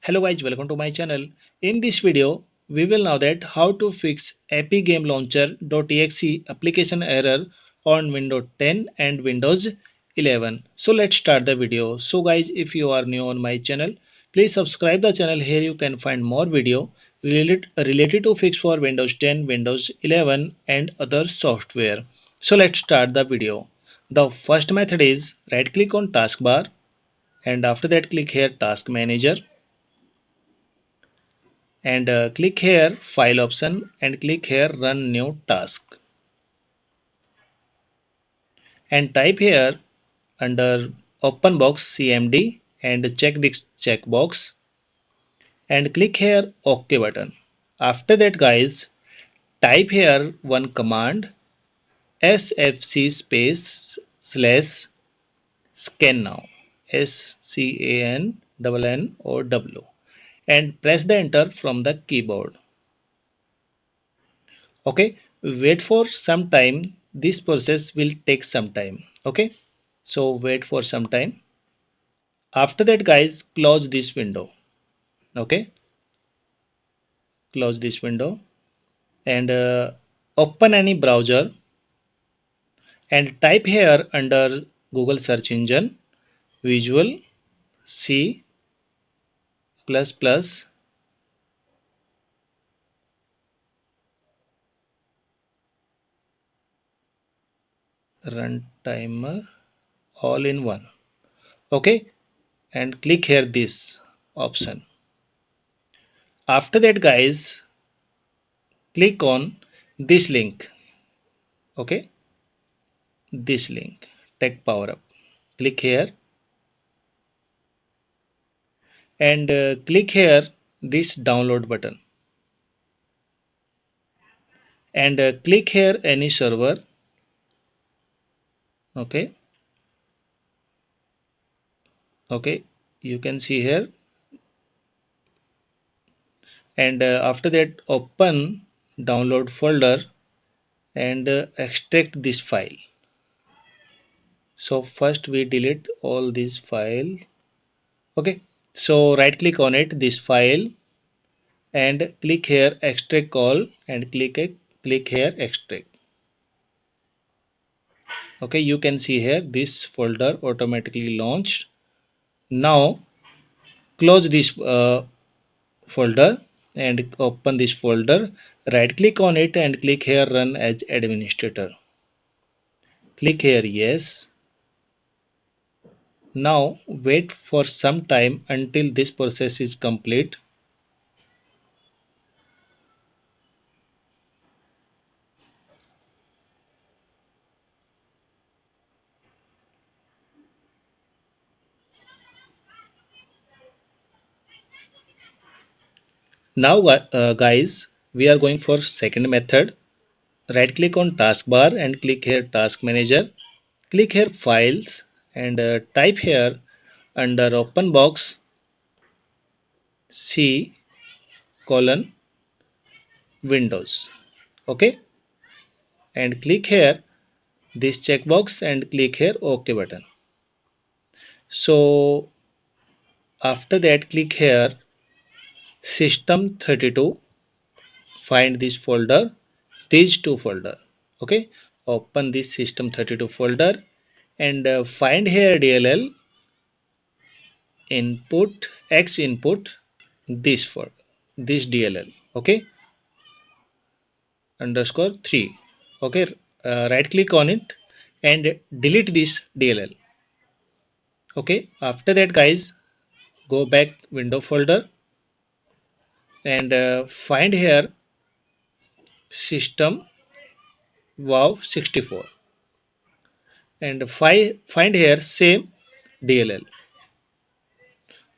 Hello guys, welcome to my channel. In this video, we will know that how to fix EpicGamesLauncher.exe application error on Windows 10 and Windows 11. So let's start the video. So guys, if you are new on my channel, please subscribe the channel. Here you can find more video related to fix for Windows 10, Windows 11 and other software. So let's start the video. The first method is right click on taskbar and after that click here task manager and click here file option and click here run new task and type here under open box cmd and check this checkbox and click here ok button. After that guys, type here one command sfc space slash scan now SCANNNOW and press the enter from the keyboard. Okay, wait for some time. This process will take some time. Okay, so wait for some time. After that guys, close this window. Okay, close this window and open any browser and type here under Google search engine visual c plus plus runtimer all in one. Okay, and click here this option. After that guys, click on this link. Okay, this link tech power up, click here and click here this download button and click here any server. Okay, okay, you can see here and after that open download folder and extract this file. So first we delete all this file. Okay, so right click on it this file and click here extract all and click here extract. Okay, you can see here this folder automatically launched. Now close this folder and open this folder, right click on it and click here run as administrator, click here yes. Now wait for some time until this process is complete. Now guys, we are going for second method. Right click on taskbar and click here task manager, click here files and type here under open box C colon Windows. Okay, and click here this checkbox and click here OK button. So after that click here system32, find this folder, these two folder. Okay, open this system32 folder and find here DLL input x input this for this DLL. Okay, underscore 3. Okay, right click on it and delete this DLL. Okay, after that guys, go back window folder and find here system wow 64 and find here same DLL.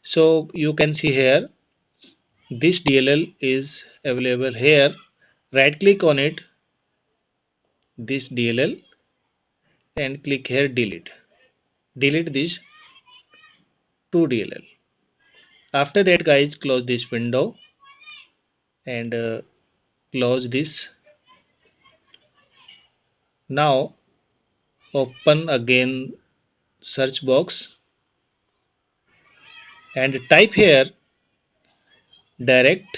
So you can see here this DLL is available here. Right click on it this DLL and click here delete. Delete this 2DLL. After that guys, close this window and close this. Now open again search box and type here direct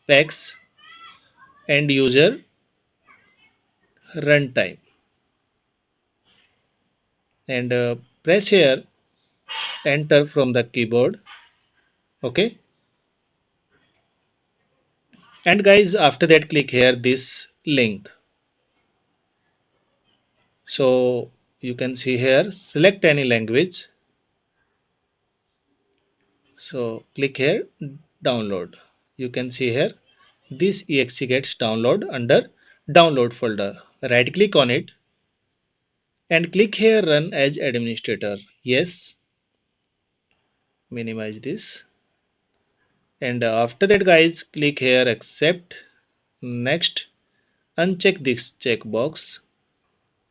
X end user runtime, and press here enter from the keyboard. Okay, and guys, after that click here this link. So you can see here, select any language. So click here download. You can see here this exe gets download under download folder. Right click on it and click here run as administrator. Yes, minimize this, and after that guys, click here accept, next, uncheck this checkbox,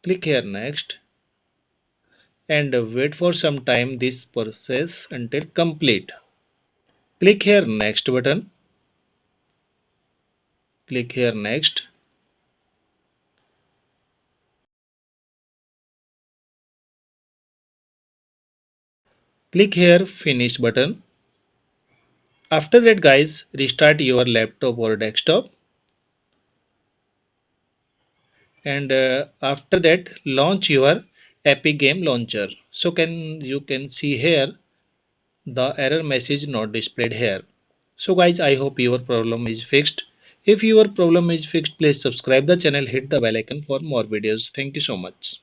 click here next, and wait for some time this process until complete. Click here next button, click here next, click here finish button. After that guys, restart your laptop or desktop, and after that launch your Epic Game Launcher. So you can see here the error message not displayed here. So guys, I hope your problem is fixed. If your problem is fixed, please subscribe the channel, hit the bell icon for more videos. Thank you so much.